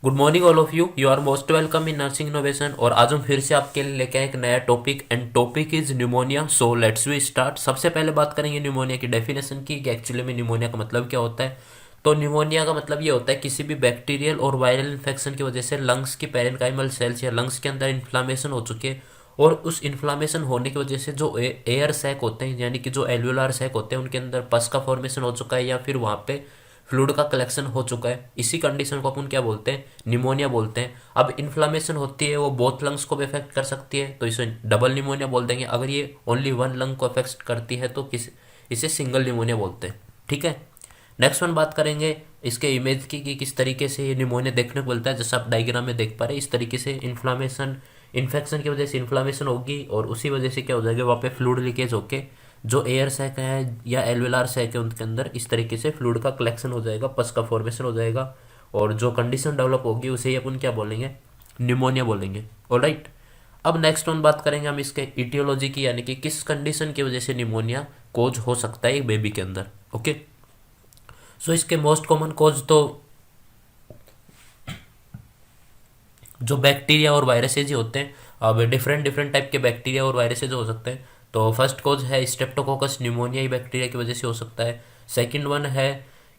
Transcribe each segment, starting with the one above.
Good morning all of you are most welcome in nursing innovation. और आज हम फिर से आपके लिए लेके आए एक नया topic and topic is pneumonia. So let's we start. सबसे पहले बात करेंगे न्यूमोनिया की डेफिनेशन की कि एक्चुअली में न्यूमोनिया का मतलब क्या होता है। तो न्यूमोनिया का मतलब ये होता है किसी भी बैक्टीरियल और वायरल इन्फेक्शन की वजह से लंग्स की पेरेन्काइमल सेल्स या लंग्स के अंदर इन्फ्लामेशन हो चुके हैं, और उस इन्फ्लामेशन होने की वजह से जो एयर सैक होते हैं यानी कि जो एल्वुलर सैक होते हैं उनके अंदर पस का फॉर्मेशन हो चुका है या फिर वहाँ पे फ्लूइड का कलेक्शन हो चुका है। इसी कंडीशन को अपन क्या बोलते हैं, निमोनिया बोलते हैं। अब इन्फ्लामेशन होती है वो बोथ लंग्स को भी अफेक्ट कर सकती है, तो इसे डबल निमोनिया बोल देंगे। अगर ये ओनली वन लंग को अफेक्ट करती है तो इसे सिंगल निमोनिया बोलते हैं। ठीक है। नेक्स्ट वन बात करेंगे इसके इमेज की कि किस तरीके से ये निमोनिया देखने को मिलता है। जैसे आप डायग्राम में देख पा रहे हैं, इस तरीके से इन्फ्लामेशन इन्फेक्शन की वजह से इन्फ्लामेशन होगी और उसी वजह से क्या हो जाएगा, वहाँ पे फ्लूइड लीकेज होके जो एयर सैक है या एल्वेलार सैक है उनके अंदर इस तरीके से फ्लूइड का कलेक्शन हो जाएगा, पस का फॉर्मेशन हो जाएगा, और जो कंडीशन डेवलप होगी उसे ही अपन क्या बोलेंगे, निमोनिया बोलेंगे। ऑलराइट। अब नेक्स्ट वन बात करेंगे हम इसके इटियोलॉजी की, यानी कि किस कंडीशन की वजह से निमोनिया कोज हो सकता है एक बेबी के अंदर। ओके। सो इसके मोस्ट कॉमन कोज तो जो बैक्टीरिया और वायरसेज ही होते हैं। अब डिफरेंट डिफरेंट टाइप के बैक्टीरिया और वायरसेज हो सकते हैं। तो फर्स्ट कोज है स्ट्रेप्टोकोकस निमोनियाई बैक्टीरिया की वजह से हो सकता है। सेकंड वन है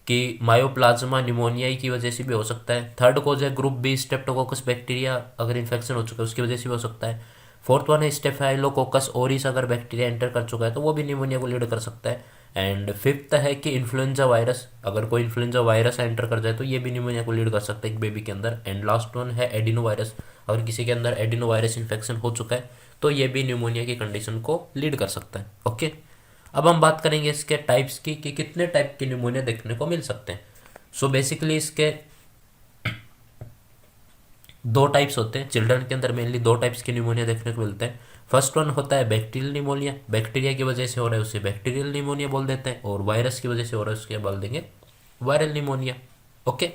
कि मायोप्लाज्मा निमोनियाई की वजह से भी हो सकता है। थर्ड कोज है ग्रुप बी स्ट्रेप्टोकोकस बैक्टीरिया, अगर इन्फेक्शन हो चुका है उसकी वजह से भी हो सकता है। फोर्थ वन है स्टेफाइलोकोकस ओरिस, अगर बैक्टीरिया एंटर कर चुका है तो वो भी निमोनिया को लीड कर सकता है। एंड फिफ्थ है कि इन्फ्लुएंजा वायरस, अगर कोई इन्फ्लुएंजा वायरस एंटर कर जाए तो ये भी निमोनिया को लीड कर सकता है एक बेबी के अंदर। एंड लास्ट वन है एडिनो वायरस, अगर किसी के अंदर एडिनो वायरस इन्फेक्शन हो चुका है तो ये भी निमोनिया की कंडीशन को लीड कर सकता है। ओके। अब हम बात करेंगे इसके टाइप्स की कि कितने टाइप के निमोनिया देखने को मिल सकते हैं। सो बेसिकली इसके दो टाइप्स होते हैं। चिल्ड्रन के अंदर मेनली दो टाइप्स के निमोनिया देखने को मिलते हैं। फर्स्ट वन होता है बैक्टीरियल निमोनिया, बैक्टीरिया की वजह से हो रहा है उसे बैक्टीरियल निमोनिया बोल देते हैं, और वायरस की वजह से हो रहा है उसके बोल देंगे वायरल निमोनिया। ओके।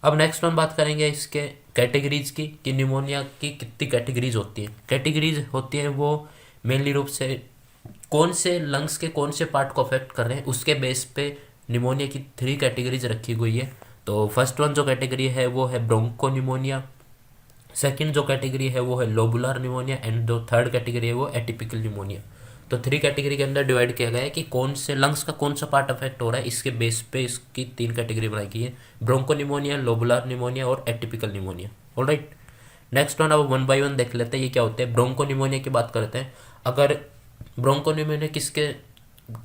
अब नेक्स्ट वन बात करेंगे इसके कैटेगरीज की कि निमोनिया की कितनी कैटेगरीज होती है। कैटेगरीज होती है वो मेनली रूप से कौन से लंग्स के कौन से पार्ट को अफेक्ट कर रहे हैं उसके बेस पे निमोनिया की थ्री कैटेगरीज रखी हुई है। तो फर्स्ट वन जो कैटेगरी है वो है ब्रोंको निमोनिया, सेकंड जो कैटेगरी है वो है लोबुलर निमोनिया, एंड जो थर्ड कैटेगरी है वो एटिपिकल निमोनिया। तो थ्री कैटेगरी के अंदर डिवाइड किया गया है कि कौन से लंग्स का कौन सा पार्ट अफेक्ट हो रहा है, इसके बेस पे इसकी तीन कैटेगरी बनाई गई है, ब्रोंको निमोनिया, लोबुलर निमोनिया और atypical pneumonia. Alright. Next one अब वन बाय वन देख लेते हैं ये क्या होते हैं। ब्रोंको निमोनिया की बात करते हैं। अगर ब्रोंको निमोनिया किसके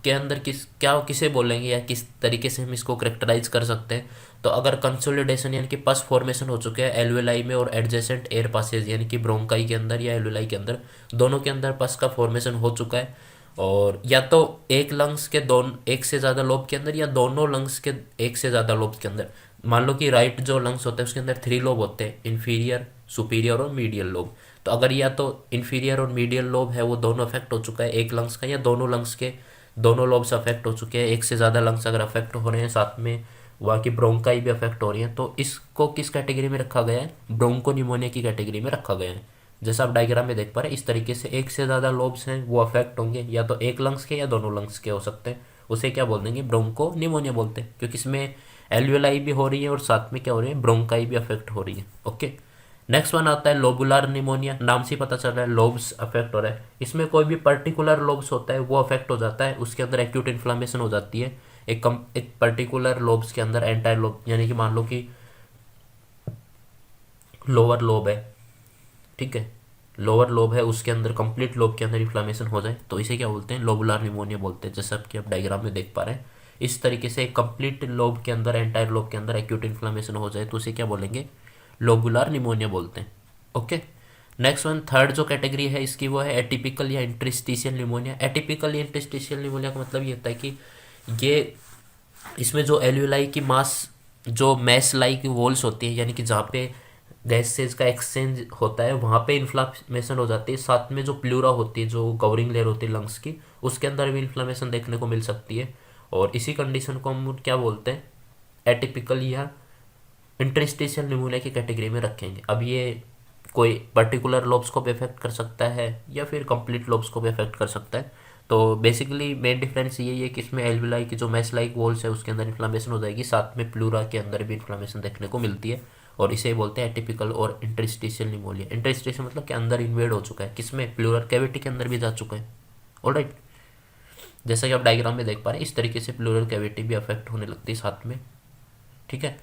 के अंदर क्या किसे बोलेंगे या किस तरीके से हम इसको करेक्टराइज कर सकते हैं, तो अगर कंसोलिडेशन यानी कि पस फॉर्मेशन हो चुके हैं एल्वेलाई में और एडजेसेंट एयर पासेज यानी कि ब्रोंकाई के अंदर या एल्वेलाई के अंदर, दोनों के अंदर पस का फॉर्मेशन हो चुका है, और या तो एक लंग्स के दोनों एक से ज़्यादा लोब के अंदर या दोनों लंग्स के एक से ज़्यादा लोब के अंदर। मान लो कि राइट जो लंग्स होते हैं उसके अंदर थ्री लोब होते हैं, इन्फीरियर, सुपीरियर और मीडियल लोब। तो अगर या तो इन्फीरियर और मीडियल लोब है वो दोनों अफेक्ट हो चुका है एक लंग्स का, या दोनों लंग्स के दोनों लोब्स अफेक्ट हो चुके हैं, एक से ज़्यादा लंग्स अगर अफेक्ट हो रहे हैं साथ में वहाँ की ब्रोंकाई भी अफेक्ट हो रही है, तो इसको किस कैटेगरी में रखा गया है, ब्रोंको निमोनिया की कैटेगरी में रखा गया है। जैसा आप डायग्राम में देख पा रहे हैं इस तरीके से एक से ज़्यादा लोब्स हैं वो अफेक्ट होंगे, या तो एक लंग्स के या दोनों लंग्स के हो सकते हैं, उसे क्या बोल देंगे, ब्रोंको निमोनिया बोलते हैं, क्योंकि इसमें एल्वेलाई भी हो रही है और साथ में क्या हो रही है, ब्रोंकाई भी अफेक्ट हो रही है। ओके। नेक्स्ट वन आता है लोबुलर निमोनिया, नाम से ही पता चल रहा है लोब्स अफेक्ट हो रहा है। इसमें कोई भी पर्टिकुलर लोब्स होता है वो अफेक्ट हो जाता है, उसके अंदर एक्यूट इन्फ्लामेशन हो जाती है एक पर्टिकुलर लोब्स के अंदर, एंटायर लोब यानी कि मान लो कि लोअर लोब है, ठीक है, लोअर लोब है उसके अंदर कंप्लीट लोब के अंदर इन्फ्लामेशन हो जाए तो इसे क्या बोलते हैं, लोबुलर निमोनिया बोलते हैं। जैसे आपके आप डायग्राम में देख पा रहे हैं इस तरीके से एक कंप्लीट लोब के अंदर एंटायर लोब के अंदर एक्यूट इन्फ्लामेशन हो जाए तो उसे क्या बोलेंगे, लोबुलर निमोनिया बोलते हैं। ओके। नेक्स्ट वन थर्ड जो कैटेगरी है इसकी वो है एटिपिकल या इंटरस्टिशियल निमोनिया। एटिपिकल या इंटरस्टिशियल निमोनिया का मतलब ये होता है कि ये इसमें जो एल्यूलाई की मास जो मैस लाइक वॉल्स होती है यानी कि जहाँ पे गैसेज का एक्सचेंज होता है वहाँ पे इन्फ्लामेशन हो जाती है, साथ में जो प्लूरा होती है जो कवरिंग लेयर होती है लंग्स की उसके अंदर भी इन्फ्लामेशन देखने को मिल सकती है, और इसी कंडीशन को हम क्या बोलते हैं, एटिपिकल या इंटरस्टिशियल निमोनिया की कैटेगरी में रखेंगे। अब ये कोई पर्टिकुलर लोब्स को भी अफेक्ट कर सकता है या फिर कंप्लीट लोब्स को भी अफेक्ट कर सकता है। तो बेसिकली मेन डिफरेंस यही है कि इसमें एल्वेलाई की जो मैस लाइक वॉल्स है उसके अंदर इन्फ्लामेशन हो जाएगी, साथ में प्लूरा के अंदर भी इन्फ्लामेशन देखने को मिलती है, और इसे बोलते हैं एटिपिकल और इंटरस्टिशियल निमोनिया। इंटरस्टिशियल मतलब कि अंदर इन्वेड हो चुका है, किसमें, प्लूरल कैविटी के अंदर भी जा चुका है। ऑलराइट, जैसा कि आप डायग्राम में देख पा रहे हैं, इस तरीके से प्लूरल कैविटी भी अफेक्ट होने लगती है साथ में। ठीक है,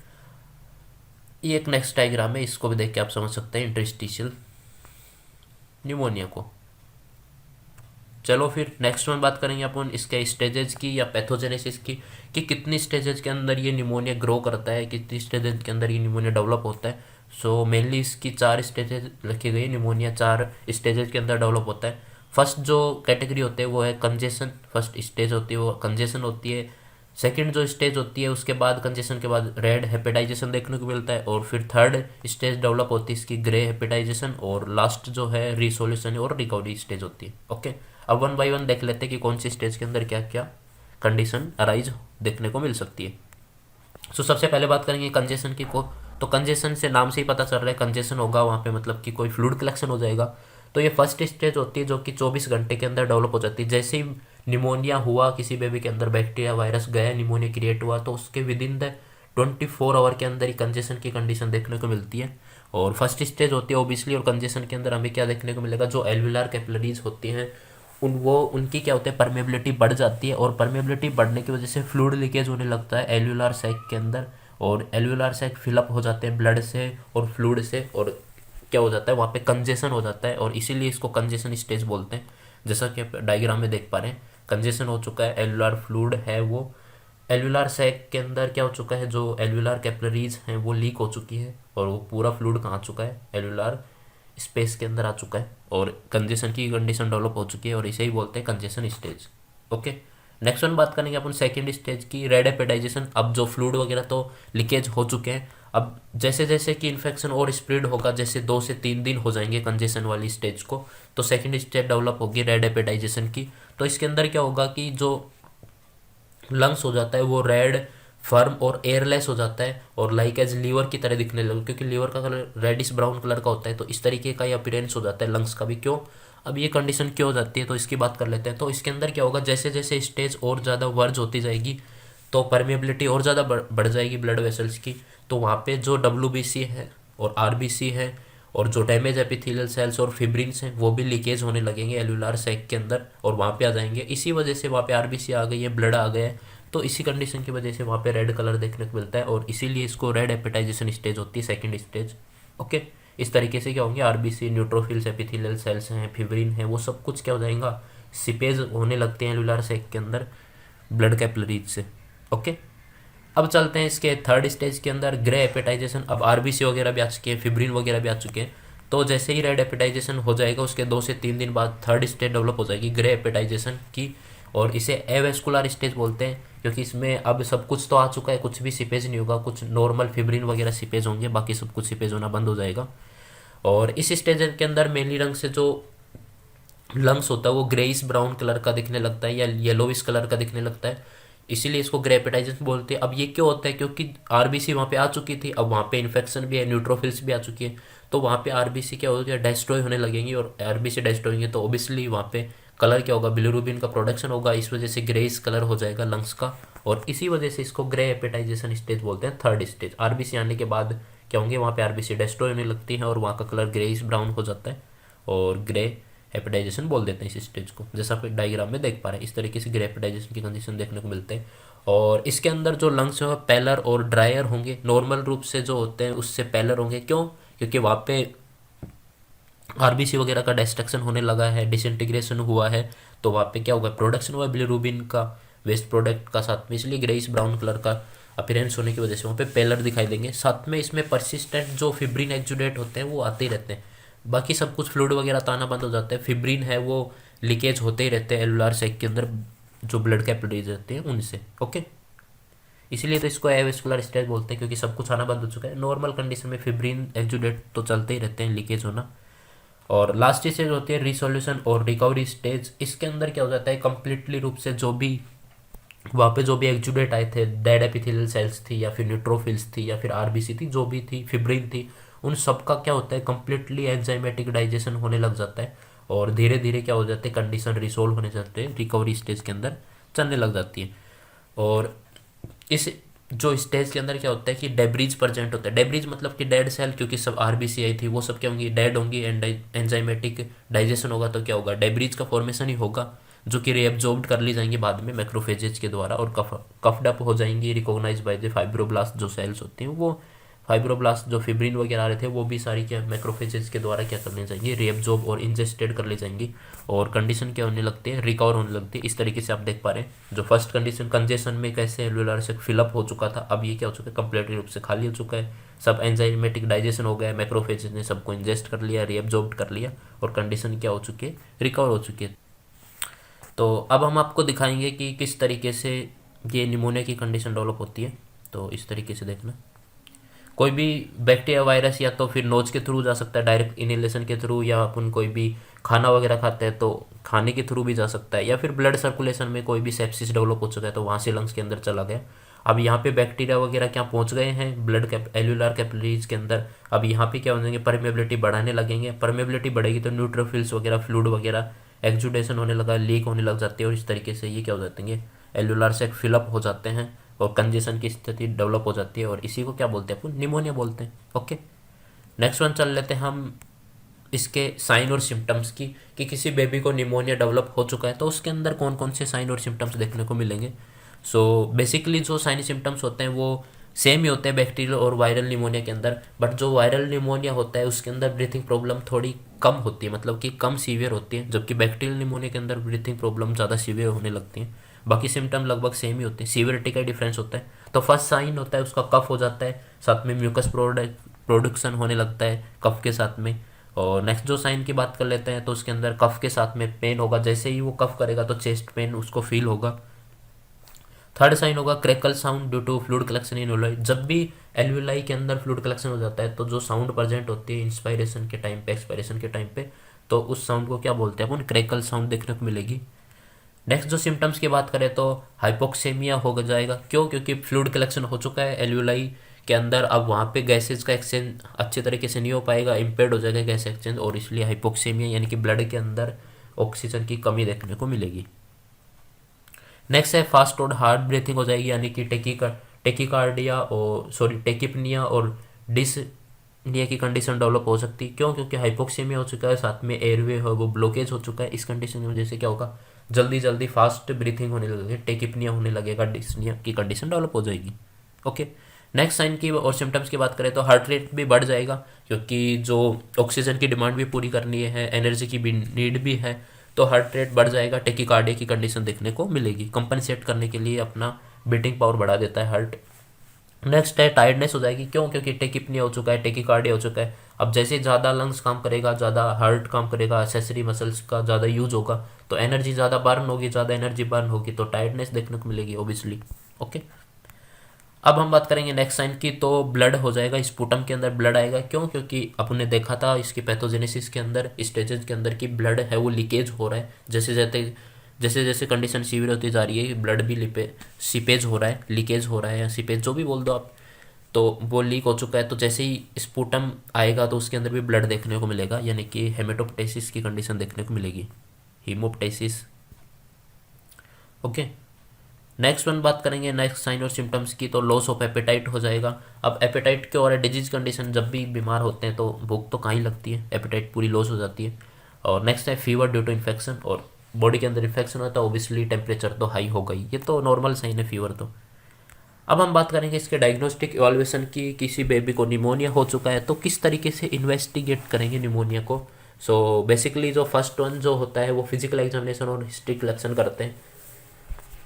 ये एक नेक्स्ट डायग्राम है, इसको भी देख के आप समझ सकते हैं इंटरस्टिशियल निमोनिया को। चलो फिर नेक्स्ट वन बात करेंगे अपन इसके स्टेजेस की या पैथोजेनेसिस की, कि कितनी स्टेजेस के अंदर ये निमोनिया ग्रो करता है, कितनी स्टेजेस के अंदर ये निमोनिया डेवलप होता है। सो मेनली इसकी 4 स्टेजेस लिखी गई, निमोनिया 4 स्टेजेस के अंदर डेवलप होता है। फर्स्ट जो कैटेगरी होते हैं वो है कंजेशन, फर्स्ट स्टेज होती है वो कंजेशन होती है। सेकंड जो स्टेज होती है उसके बाद कंजेशन के बाद रेड हेपेटाइजेशन देखने को मिलता है, और फिर थर्ड स्टेज डेवलप होती है इसकी ग्रे हेपेटाइजेशन, और लास्ट जो है रिसोल्यूशन और रिकवरी स्टेज होती है। ओके, अब वन बाय वन देख लेते हैं कि कौन सी स्टेज के अंदर क्या क्या कंडीशन अराइज देखने को मिल सकती है। सो सबसे पहले बात करेंगे कंजेशन की को। तो कंजेशन से नाम से ही पता चल रहा है कंजेशन होगा वहाँ पे, मतलब कि कोई फ्लूइड कलेक्शन हो जाएगा। तो ये फर्स्ट स्टेज होती है जो कि 24 घंटे के अंदर डेवलप हो जाती है। जैसे ही निमोनिया हुआ किसी बेबी के अंदर, बैक्टीरिया वायरस गया, निमोनिया क्रिएट हुआ, तो उसके विद इन द 24 आवर के अंदर ही कंजेशन की कंडीशन देखने को मिलती है। और फर्स्ट स्टेज होती है ओबियसली, और कंजेशन के अंदर हमें क्या देखने को मिलेगा, जो एल्वुलर कैपिलरीज होती हैं उनकी क्या होता है, परमेबिलिटी बढ़ जाती है, और परमेबिलिटी बढ़ने की वजह से फ्लूइड लीकेज होने लगता है एल्वुलर सैक के अंदर, और एल्वुलर सैक फिलअप हो जाते हैं ब्लड से और फ्लूइड से, और क्या हो जाता है वहाँ पे कंजेशन हो जाता है, और इसीलिए इसको कंजेशन स्टेज बोलते हैं। जैसा कि आप डायग्राम में देख पा रहे हैं, कंजेशन हो चुका है, एल्वुलर फ्लूइड है वो एल्वुलर सैक के अंदर क्या हो चुका है, जो एल्वुलर कैपिलरीज हैं वो लीक हो चुकी है, और वो पूरा फ्लूइड कहाँ आ चुका है, एल्वुलर स्पेस के अंदर आ चुका है, और कंजेशन की कंडीशन डेवलप हो चुकी है, और इसे ही बोलते हैं congestion stage. Okay, next one बात करेंगे अपन सेकेंड स्टेज की, रेड हेपेटाइजेशन। अब जो फ्लूइड वगैरह तो लीकेज हो चुके हैं, अब जैसे जैसे कि इन्फेक्शन और स्प्रेड होगा, जैसे 2 से 3 दिन हो जाएंगे कंजेशन वाली स्टेज को, तो सेकेंड स्टेज डेवलप होगी रेड हेपेटाइजेशन की। तो इसके अंदर क्या होगा कि जो लंग्स हो जाता है वो रेड, फर्म और एयरलेस हो जाता है, और लाइक एज लीवर की तरह दिखने लगे, क्योंकि लीवर का कलर रेडिश ब्राउन कलर का होता है। तो इस तरीके का ये अपीयरेंस हो जाता है लंग्स का भी। क्यों, अब ये कंडीशन क्यों हो जाती है तो इसकी बात कर लेते हैं। तो इसके अंदर क्या होगा, जैसे जैसे स्टेज और ज़्यादा वर्ज होती जाएगी तो परमेबिलिटी और ज़्यादा बढ़ जाएगी ब्लड वेसल्स की, तो वहाँ पे जो WBC है और RBC है, और जो डैमेज एपिथेलियल सेल्स और फिब्रिन्स हैं वो भी लीकेज होने लगेंगे एल्वुलर सैक के अंदर, और वहाँ पे आ जाएंगे। इसी वजह से वहाँ पे RBC आ गई है, ब्लड आ गया है, तो इसी कंडीशन की वजह से वहाँ पे रेड कलर देखने को मिलता है, और इसीलिए इसको रेड हेपेटाइजेशन स्टेज होती है, सेकंड स्टेज। ओके, इस तरीके से क्या होंगे, RBC, न्यूट्रोफिल्स, एपिथेलियल सेल्स हैं, फिब्रिन है, वो सब कुछ क्या हो जाएगा, सिपेज होने लगते हैं एल्वुलर सैक के अंदर ब्लड कैपिलरीज से। ओके, अब चलते हैं इसके थर्ड स्टेज के अंदर, ग्रे हेपेटाइजेशन। अब RBC वगैरह भी आ चुके हैं, फिब्रिन वगैरह भी आ चुके हैं, तो जैसे ही रेड हेपेटाइजेशन हो जाएगा उसके 2 से 3 दिन बाद थर्ड स्टेज डेवलप हो जाएगी ग्रे हेपेटाइजेशन की, और इसे एवेस्कुलर स्टेज बोलते हैं, क्योंकि इसमें अब सब कुछ तो आ चुका है, कुछ भी सिपेज नहीं होगा, कुछ नॉर्मल फिब्रिन वगैरह सिपेज होंगे, बाकी सब कुछ सिपेज होना बंद हो जाएगा। और इस स्टेज के अंदर मेनली रंग से जो लंग्स होता है वो ग्रेइश ब्राउन कलर का दिखने लगता है या येलोविश कलर का दिखने लगता है, इसीलिए इसको ग्रे हेपेटाइजेशन बोलते हैं। अब ये क्यों होता है, क्योंकि RBC वहाँ पे आ चुकी थी, अब वहाँ पे इन्फेक्शन भी है, न्यूट्रोफिल्स भी आ चुकी है, तो वहाँ पे RBC क्या होगी, डिस्ट्रॉय होने लगेंगी, और RBC डिस्ट्रॉय होंगे तो ओबियसली वहाँ पे कलर क्या होगा, बिलिरुबिन का प्रोडक्शन होगा, इस वजह से ग्रेइश कलर हो जाएगा लंग्स का, और इसी वजह से इसको ग्रे हेपेटाइजेशन स्टेज बोलते हैं, थर्ड स्टेज। RBC आने के बाद क्या होंगे, वहाँ पे RBC डिस्ट्रॉय होने लगती है और वहाँ का कलर ग्रेइश ब्राउन हो जाता है, और ग्रे हेपेटाइजेशन बोल देते हैं इस स्टेज को, जैसा आप डायग्राम में देख पा रहे हैं। इस तरीके से ग्रे हेपेटाइजेशन की कंडीशन देखने को मिलते हैं, और इसके अंदर जो लंग्स हैं पेलर और ड्रायर होंगे, नॉर्मल रूप से जो होते हैं उससे पेलर होंगे। क्यों, क्योंकि वहाँ पे RBC वगैरह का डिस्ट्रक्शन होने लगा है, डिसइंटीग्रेशन हुआ है, तो वहाँ पे क्या होगा, प्रोडक्शन हुआ बिलिरुबिन का वेस्ट प्रोडक्ट का साथ में, इसलिए ग्रेइश ब्राउन कलर का अपीयरेंस होने की वजह से वहाँ पे पेलर दिखाई देंगे। साथ में इसमें परसिस्टेंट जो फिब्रिन एक्जुडेट होते हैं वो आते ही रहते हैं, बाकी सब कुछ फ्लूइड वगैरह तो आना बंद हो जाता है, फिब्रिन है वो लीकेज होते ही रहते हैं एल्वुलर सैक के अंदर जो ब्लड कैपिलरीज रहते हैं उनसे। ओके, इसीलिए तो इसको एवेस्कुलर स्टेज बोलते हैं, क्योंकि सब कुछ आना बंद हो चुका है। नॉर्मल कंडीशन में फिब्रिन एक्जुडेट तो चलते ही रहते हैं, लीकेज होना। और लास्ट स्टेज होती है रिसोल्यूशन और रिकवरी स्टेज। इसके अंदर क्या हो जाता है, कंप्लीटली रूप से जो भी वहाँ पे जो भी एक्जुडेट आए थे, डेड एपिथेलियल सेल्स थी या फिर न्यूट्रोफिल्स थी या फिर RBC थी, जो भी थी, फिब्रिन थी, उन सब का क्या होता है, कंप्लीटली एंजाइमेटिक डाइजेशन होने लग जाता है, और धीरे धीरे क्या हो जाते हैं, कंडीशन रिसोल्व होने जाते हैं, रिकवरी स्टेज के अंदर चलने लग जाती है। और इस जो स्टेज के अंदर क्या होता है कि डेब्रीज प्रेजेंट होता है। डेब्रीज मतलब कि डेड सेल, क्योंकि सब आरबीसी आई थी वो सब क्या होंगी, डेड होंगी, एंड एंजाइमेटिक डाइजेशन होगा तो क्या होगा, डेब्रीज का फॉर्मेशन ही होगा, जो कि रीअब्जॉर्ब्ड कर ली जाएंगी बाद में मैक्रोफेजेज के द्वारा और कफ्ड अप हो जाएंगी, रिकॉग्नाइज बाय द फाइब्रोब्लास्ट जो सेल्स होती हैं वो। फाइब्रोब्लास्ट जो फिब्रिन वगैरह आ रहे थे वो भी सारी क्या मैक्रोफेजेस के द्वारा क्या करने जाएंगी, रीअब्जॉर्ब और इंजेस्टेड कर ली जाएंगी, और कंडीशन क्या होने लगती है, रिकवर होने लगती है। इस तरीके से आप देख पा रहे हैं जो फर्स्ट कंडीशन कंजेशन में कैसे एल्वेोलार से फिलअप हो चुका था, अब ये क्या हो चुका है, कंप्लीटली रूप से खाली हो चुका है, सब एंजाइमेटिक डाइजेशन हो गया है, मैक्रोफेजेस ने सबको इंजेस्ट कर लिया, रीअब्जॉर्ब कर लिया, और कंडीशन क्या हो चुकी है, रिकवर हो चुकी है। तो अब हम आपको दिखाएंगे कि किस तरीके से ये निमोनिया की कंडीशन डेवलप होती है। तो इस तरीके से देखना, कोई भी बैक्टीरिया वायरस या तो फिर नोज के थ्रू जा सकता है, डायरेक्ट इनहेलेशन के थ्रू, या अपन कोई भी खाना वगैरह खाते हैं तो खाने के थ्रू भी जा सकता है, या फिर ब्लड सर्कुलेशन में कोई भी सेप्सिस डेवलप हो चुका है तो वहाँ से लंग्स के अंदर चला गया। अब यहाँ पे बैक्टीरिया वगैरह क्या पहुँच गए हैं ब्लड एल्यूलर कैपिलरीज के अंदर, अब यहाँ पे क्या हो जाएंगे, परमेबिलिटी बढ़ाने लगेंगे, परमेबिलिटी बढ़ेगी तो न्यूट्रोफिल्स वगैरह, फ्लूइड वगैरह एक्जुडेशन होने लगा, लीक होने लग जाती है, और इस तरीके से ये क्या हो जाते हैं, एल्यूलर से फिलअप हो जाते हैं और कंजेशन की स्थिति डेवलप हो जाती है, और इसी को क्या बोलते हैं अपन, निमोनिया बोलते हैं। ओके, नेक्स्ट वन चल लेते हैं हम इसके साइन और सिम्टम्स की, कि किसी बेबी को निमोनिया डेवलप हो चुका है तो उसके अंदर कौन कौन से साइन और सिम्टम्स देखने को मिलेंगे। सो बेसिकली जो साइन सिम्टम्स होते हैं वो सेम ही होते हैं बैक्टीरियल और वायरल निमोनिया के अंदर, बट जो वायरल निमोनिया होता है उसके अंदर ब्रीथिंग प्रॉब्लम थोड़ी कम होती है, मतलब कि कम सीवियर होती है, जबकि बैक्टीरियल निमोनिया के अंदर ब्रीथिंग प्रॉब्लम ज़्यादा सीवियर होने लगती है। बाकी सिम्टम लगभग सेम ही होते हैं, सीवियरिटी का डिफरेंस होता है। तो फर्स्ट साइन होता है उसका कफ हो जाता है, साथ में म्यूकस प्रोडक्शन होने लगता है कफ के साथ में। और नेक्स्ट जो साइन की बात कर लेते हैं तो उसके अंदर कफ के साथ में पेन होगा, जैसे ही वो कफ करेगा तो चेस्ट पेन उसको फील होगा। थर्ड साइन होगा crackle sound due to fluid collection in alveoli. जब भी एल्वेलाई के अंदर फ्लूइड कलेक्शन हो जाता है तो जो साउंड प्रेजेंट होती है इंस्पायरेशन के टाइम पे, एक्सपायरेशन के टाइम पे, तो उस साउंड को क्या बोलते हैं अपन, क्रैकल साउंड देखने को मिलेगी। नेक्स्ट जो सिम्टम्स की बात करें तो हाइपोक्सेमिया हो जाएगा, क्यों, क्योंकि फ्लूइड कलेक्शन हो चुका है एल्वेलाई के अंदर, अब वहाँ पे गैसेज का एक्सचेंज अच्छे तरीके से नहीं हो पाएगा, इम्पेयर्ड हो जाएगा गैस एक्सचेंज, और इसलिए हाइपोक्सेमिया यानी कि ब्लड के अंदर ऑक्सीजन की कमी देखने को मिलेगी। नेक्स्ट है फास्ट और हार्ड ब्रीथिंग हो जाएगी, यानी कि टेकिकार्डिया और टेकिपनिया और डिसनिया की कंडीशन डेवलप हो सकती है। क्यों, क्योंकि हाइपोक्सेमिया हो चुका है, साथ में एयरवे है वो ब्लॉकेज हो चुका है। इस कंडीशन की वजह से क्या होगा, जल्दी जल्दी फास्ट ब्रीथिंग होने लगेगी, टेकिपनिया होने लगेगा, डिसनिया की कंडीशन डेवलप हो जाएगी। ओके, नेक्स्ट साइन की और सिम्टम्स की बात करें तो हार्ट रेट भी बढ़ जाएगा, क्योंकि जो ऑक्सीजन की डिमांड भी पूरी करनी है, एनर्जी की भी नीड भी है, तो हार्ट रेट बढ़ जाएगा, टेकिकार्डिया की कंडीशन देखने को मिलेगी। कंपनसेट करने के लिए अपना बीटिंग पावर बढ़ा देता है हार्ट। नेक्स्ट है टायर्डनेस हो जाएगी, क्यों, क्योंकि टेकिपनिया हो चुका है, टेकिकार्डिया हो चुका है। अब जैसे ज़्यादा लंग्स काम करेगा, ज़्यादा हार्ट काम करेगा, एक्सेसरी मसल्स का ज़्यादा यूज होगा तो एनर्जी ज़्यादा बर्न होगी, ज़्यादा एनर्जी बर्न होगी तो टायर्डनेस देखने को मिलेगी ओबियसली। ओके, अब हम बात करेंगे नेक्स्ट साइन की, तो ब्लड हो जाएगा, स्पूटम के अंदर ब्लड आएगा। क्यों, क्योंकि अपने देखा था इसकी पैथोजेनेसिस के अंदर, स्टेजेस के अंदर की ब्लड है वो लीकेज हो रहा है, जैसे जैसे कंडीशन सीवियर होती जा रही है ब्लड भी सीपेज हो रहा है, लीकेज हो रहा है, या सीपेज जो भी बोल दो आप, तो वो लीक हो चुका है। तो जैसे ही स्पूटम आएगा तो उसके अंदर भी ब्लड देखने को मिलेगा, यानी कि हेमेटोप्टेसिस की कंडीशन देखने को मिलेगी, हीमोप्टेसिस। ओके, नेक्स्ट वन बात करेंगे नेक्स्ट साइन और सिम्टम्स की, तो लॉस ऑफ एपेटाइट हो जाएगा। अब एपेटाइट के और डिजीज कंडीशन, जब भी बीमार होते हैं तो भूख तो कहाँ ही लगती है, एपेटाइट पूरी लॉस हो जाती है। और नेक्स्ट है फीवर ड्यू टू इन्फेक्शन, और बॉडी के अंदर इन्फेक्शन होता है ओबियसली टेम्परेचर तो हाई हो गई, ये तो नॉर्मल साइन है फीवर तो। अब हम बात करेंगे इसके डायग्नोस्टिक इवैल्यूएशन की, किसी बेबी को निमोनिया हो चुका है तो किस तरीके से इन्वेस्टिगेट करेंगे निमोनिया को। सो बेसिकली जो फर्स्ट वन जो होता है वो फिजिकल एग्जामिनेशन और हिस्ट्री कलेक्शन करते हैं,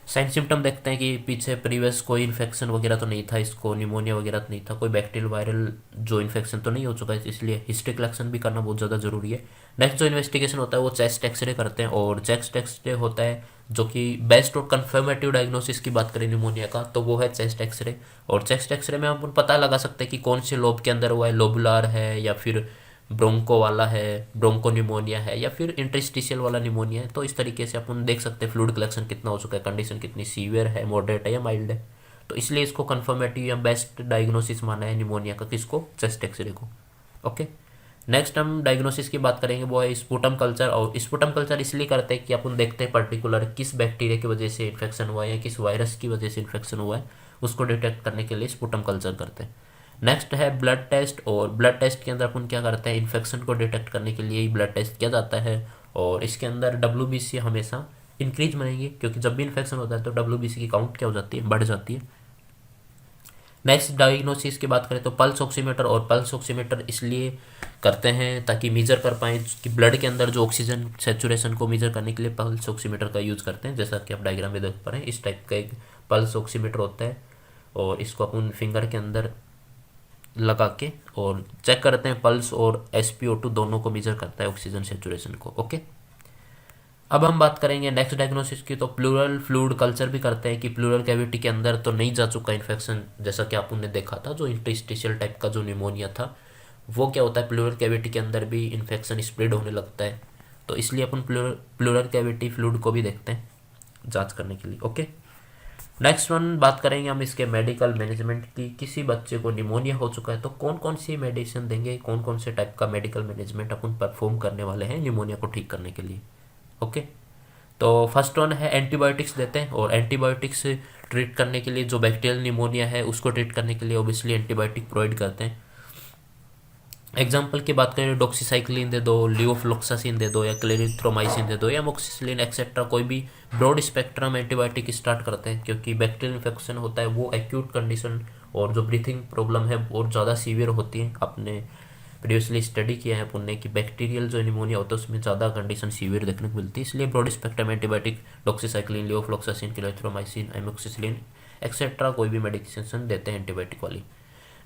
साइन सिम्टम देखते हैं कि पीछे प्रीवियस कोई इन्फेक्शन वगैरह तो नहीं था, इसको निमोनिया वगैरह तो नहीं था, कोई बैक्टीरियल वायरल जो इन्फेक्शन तो नहीं हो चुका है, इसलिए हिस्ट्री कलेक्शन भी करना बहुत ज़्यादा ज़रूरी है। नेक्स्ट जो इन्वेस्टिगेशन होता है वो चेस्ट एक्सरे करते हैं, और चेस्ट एक्सरे होता है जो कि बेस्ट और कन्फर्मेटिव डायग्नोसिस की बात करें निमोनिया का तो वो है चेस्ट एक्सरे। और चेस्ट एक्सरे में हम पता लगा सकते हैं कि कौन से लोब के अंदर हुआ है, लोबुलार है या फिर ब्रोंको वाला है, ब्रोंको निमोनिया है, या फिर इंटरस्टिशियल वाला निमोनिया है। तो इस तरीके से अपन देख सकते हैं फ्लूइड कलेक्शन कितना हो चुका है, कंडीशन कितनी सीवियर है, मॉडरेट है या माइल्ड है। तो इसलिए इसको कन्फर्मेटिव या बेस्ट डायग्नोसिस माना है निमोनिया का, किसको, चेस्ट एक्सरे को। ओके, नेक्स्ट हम डायग्नोसिस की बात करेंगे वो है स्पूटम कल्चर। और स्पूटम कल्चर इसलिए करते हैं कि अपन देखते हैं पर्टिकुलर किस बैक्टीरिया की वजह से इन्फेक्शन हुआ है या किस वायरस की वजह से इन्फेक्शन हुआ है, उसको डिटेक्ट करने के लिए स्पुटम कल्चर करते हैं। नेक्स्ट है ब्लड टेस्ट, और ब्लड टेस्ट के अंदर अपन क्या करते हैं, इन्फेक्शन को डिटेक्ट करने के लिए ही ब्लड टेस्ट किया जाता है, और इसके अंदर WBC हमेशा इंक्रीज बनेगी, क्योंकि जब भी इन्फेक्शन होता है तो WBC की काउंट क्या हो जाती है, बढ़ जाती है। नेक्स्ट डायग्नोसिस की बात करें तो पल्स ऑक्सीमीटर, और पल्स ऑक्सीमीटर इसलिए करते हैं ताकि मेजर कर पाएँ कि ब्लड के अंदर जो ऑक्सीजन सेचुरेशन को मेजर करने के लिए पल्स ऑक्सीमीटर का यूज़ करते हैं, जैसा कि आप डायग्राम में देख पा रहे हैं। इस टाइप का एक पल्स ऑक्सीमीटर होता है, और इसको अपन फिंगर के अंदर लगा के और चेक करते हैं पल्स, और SpO2 दोनों को मेजर करता है, ऑक्सीजन सेचुरेशन को। ओके, अब हम बात करेंगे नेक्स्ट डायग्नोसिस की, तो प्लूरल फ्लूइड कल्चर भी करते हैं कि प्लूरल कैविटी के अंदर तो नहीं जा चुका इन्फेक्शन, जैसा कि आपने देखा था जो इंटरस्टिशियल टाइप का जो निमोनिया था, वो क्या होता है, प्लूरल कैविटी के अंदर भी इन्फेक्शन स्प्रेड होने लगता है, तो इसलिए अपन प्लूरल कैविटी फ्लूइड को भी देखते हैं जांच करने के लिए। ओके, नेक्स्ट वन बात करेंगे हम इसके मेडिकल मैनेजमेंट की। किसी बच्चे को निमोनिया हो चुका है तो कौन कौन सी मेडिसिन देंगे, कौन कौन से टाइप का मेडिकल मैनेजमेंट अपन परफॉर्म करने वाले हैं निमोनिया को ठीक करने के लिए। ओके, तो फर्स्ट वन है एंटीबायोटिक्स देते हैं, और एंटीबायोटिक्स ट्रीट करने के लिए जो बैक्टीरियल निमोनिया है उसको ट्रीट करने के लिए ओबियसली एंटीबायोटिक प्रोवाइड करते हैं। एग्जाम्पल की बात करें, डॉक्सीसाइक्लिन दे दो, लियोफ्लोक्सासिन दे दो, या क्लेरिथ्रोमाइसिन दे दो, या मोक्सिसिलिन एक्सेट्रा, कोई भी ब्रॉड स्पेक्ट्रम एंटीबायोटिक स्टार्ट करते हैं, क्योंकि बैक्टीरियल इन्फेक्शन होता है वो एक्यूट कंडीशन, और जो ब्रीथिंग प्रॉब्लम है बहुत ज़्यादा सीवियर होती है। आपने प्रीवियसली स्टडी किया है पुण्य की बैक्टीरियल जो निमोनिया होता है उसमें ज़्यादा कंडीशन सीवियर देखने को मिलती है, इसलिए broad spectrum antibiotic doxycycline, levofloxacin, clarithromycin, amoxicillin etcetera कोई भी मेडिकेशन देते हैं एंटीबायोटिक वाली।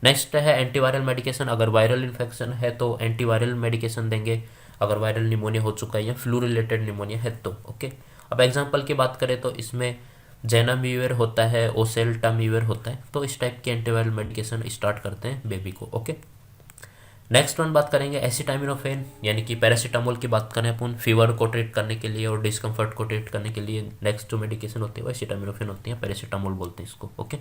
नेक्स्ट है एंटीवायरल मेडिकेशन, अगर वायरल इन्फेक्शन है तो एंटीवायरल मेडिकेशन देंगे, अगर वायरल निमोनिया हो चुका है या फ्लू रिलेटेड निमोनिया है तो। ओके, अब एग्जांपल की बात करें तो इसमें जेनाम्यूवर होता है, ओसेल्टाम्यूवर होता है, तो इस टाइप के एंटीवायरल मेडिकेशन स्टार्ट करते हैं बेबी को। ओके, नेक्स्ट वन बात करेंगे एसिटामिनोफेन, यानी कि पैरासीटामोल की बात करें अपन फीवर को ट्रीट करने के लिए और डिस्कम्फर्ट को ट्रीट करने के लिए नेक्स्ट जो मेडिकेशन होती है वो एसिटामिनोफेन होती है, पैरासीटामोल बोलते हैं इसको। ओके,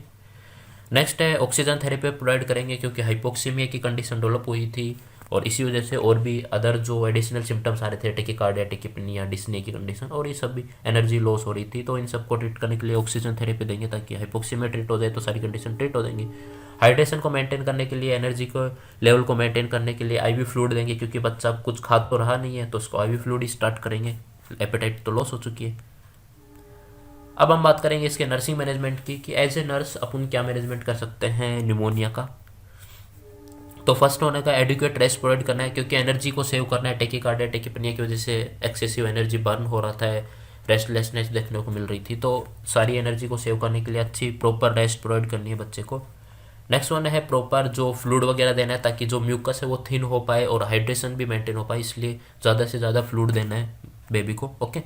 नेक्स्ट है ऑक्सीजन थेरेपी प्रोवाइड करेंगे, क्योंकि हाइपोक्सीमिया की कंडीशन डेवलप हुई थी और इसी वजह से और भी अदर जो एडिशनल सिम्टम्स आ रहे थे, टेकिकार्डिया, टेकिपनिया, डिस्ने की कंडीशन, और ये सब भी एनर्जी लॉस हो रही थी, तो इन सबको ट्रीट करने के लिए ऑक्सीजन थेरेपी देंगे ताकि हाइपोक्सीमिया ट्रीट हो जाए तो सारी कंडीशन ट्रीट हो जाएंगी। हाइड्रेशन को मेंटेन करने के लिए, एनर्जी को लेवल को मेंटेन करने के लिए IV फ्लूइड देंगे, क्योंकि बच्चा कुछ खा तो रहा नहीं है तो उसको IV फ्लूइड स्टार्ट करेंगे, एपेटाइट तो लॉस हो चुकी है। अब हम बात करेंगे इसके नर्सिंग मैनेजमेंट की कि एज ए नर्स अपन क्या मैनेजमेंट कर सकते हैं निमोनिया का। तो फर्स्ट होने का एडिक्वेट रेस्ट प्रोवाइड करना है, क्योंकि एनर्जी को सेव करना है, टेकिकार्डिया, टेकिपनिया की वजह से एक्सेसिव एनर्जी बर्न हो रहा था, रेस्टलेसनेस देखने को मिल रही थी, तो सारी एनर्जी को सेव करने के लिए अच्छी प्रॉपर रेस्ट प्रोवाइड करनी है बच्चे को। नेक्स्ट वन है प्रॉपर जो फ्लूइड वगैरह देना है ताकि जो म्यूकस है वो थिन हो पाए और हाइड्रेशन भी मेंटेन हो पाए, इसलिए ज़्यादा से ज़्यादा फ्लूइड देना है बेबी को। ओके,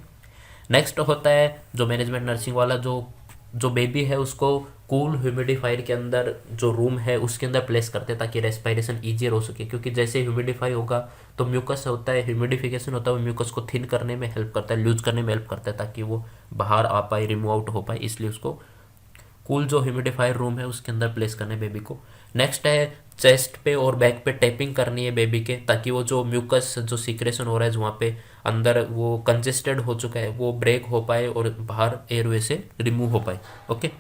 नेक्स्ट होता है जो मैनेजमेंट नर्सिंग वाला, जो बेबी है उसको कूल ह्यूमिडिफायर के अंदर जो रूम है उसके अंदर प्लेस करते हैं ताकि रेस्पिरेशन ईजियर हो सके, क्योंकि जैसे ह्यूमिडिफाई होगा तो म्यूकस होता है, ह्यूमिडिफिकेशन होता है, वो म्यूकस को थिन करने में हेल्प करता है, लूज करने में हेल्प करता है ताकि वो बाहर आ पाए, रिमूव आउट हो पाए, इसलिए उसको कूल जो ह्यूमिडिफायर रूम है उसके अंदर प्लेस करना है बेबी को। नेक्स्ट है चेस्ट पे और बैक पे टैपिंग करनी है बेबी के, ताकि वो जो म्यूकस जो सीक्रेशन हो रहा है वहाँ पे अंदर वो कंजेस्टेड हो चुका है वो ब्रेक हो पाए और बाहर एयरवे से रिमूव हो पाए। ओके,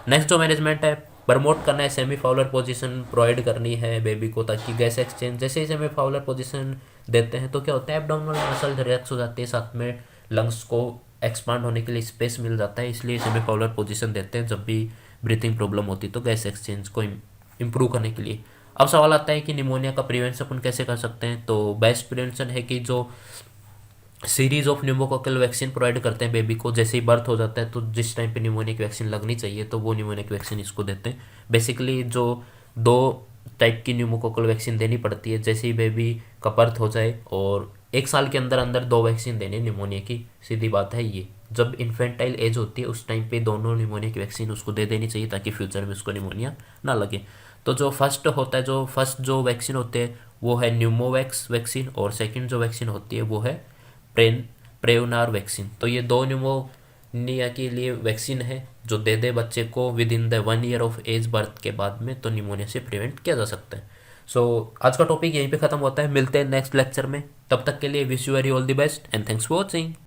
नेक्स्ट जो मैनेजमेंट है प्रमोट करना है, सेमी फाउलर पोजीशन प्रोवाइड करनी है बेबी को ताकि गैस एक्सचेंज, जैसे ही सेमी फाउलर पोजीशन देते हैं तो क्या होता है एब्डोमिनल मसल रिलैक्स हो जाती है, साथ में लंग्स को एक्सपांड होने के लिए स्पेस मिल जाता है, इसलिए सेमी फाउलर पोजीशन देते हैं जब भी ब्रीथिंग प्रॉब्लम होती है तो गैस एक्सचेंज को इम्प्रूव करने के लिए। अब सवाल आता है कि निमोनिया का प्रिवेंशन अपन कैसे कर सकते हैं, तो बेस्ट प्रिवेंशन है कि जो series of pneumococcal vaccine provide करते हैं बेबी को, जैसे ही बर्थ हो जाता है तो जिस टाइम पे निमोनिया की वैक्सीन लगनी चाहिए तो वो निमोनिया की वैक्सीन इसको देते हैं। बेसिकली जो 2 टाइप की न्यूमोकोकल वैक्सीन देनी पड़ती है, जैसे ही बेबी का बर्थ हो जाए और 1 साल के अंदर अंदर 2 वैक्सीन देनी निमोनिया की, सीधी बात है ये। जब इन्फेंटाइल एज होती है उस टाइम पे दोनों निमोनिया की वैक्सीन उसको दे देनी चाहिए ताकि फ्यूचर में उसको निमोनिया ना लगे। तो जो फर्स्ट होता है, जो फर्स्ट जो वैक्सीन होते हैं वो है न्यूमोवैक्स वैक्सीन, और सेकंड जो वैक्सीन होती है वो है प्रेवनार वैक्सीन। तो ये 2 निमोनिया के लिए वैक्सीन है जो दे बच्चे को within the 1 year of age birth के बाद में, तो निमोनिया से प्रिवेंट किया जा सकता है। सो आज का टॉपिक यहीं पे ख़त्म होता है, मिलते हैं नेक्स्ट लेक्चर में, तब तक के लिए wish you very all the best and thanks for watching.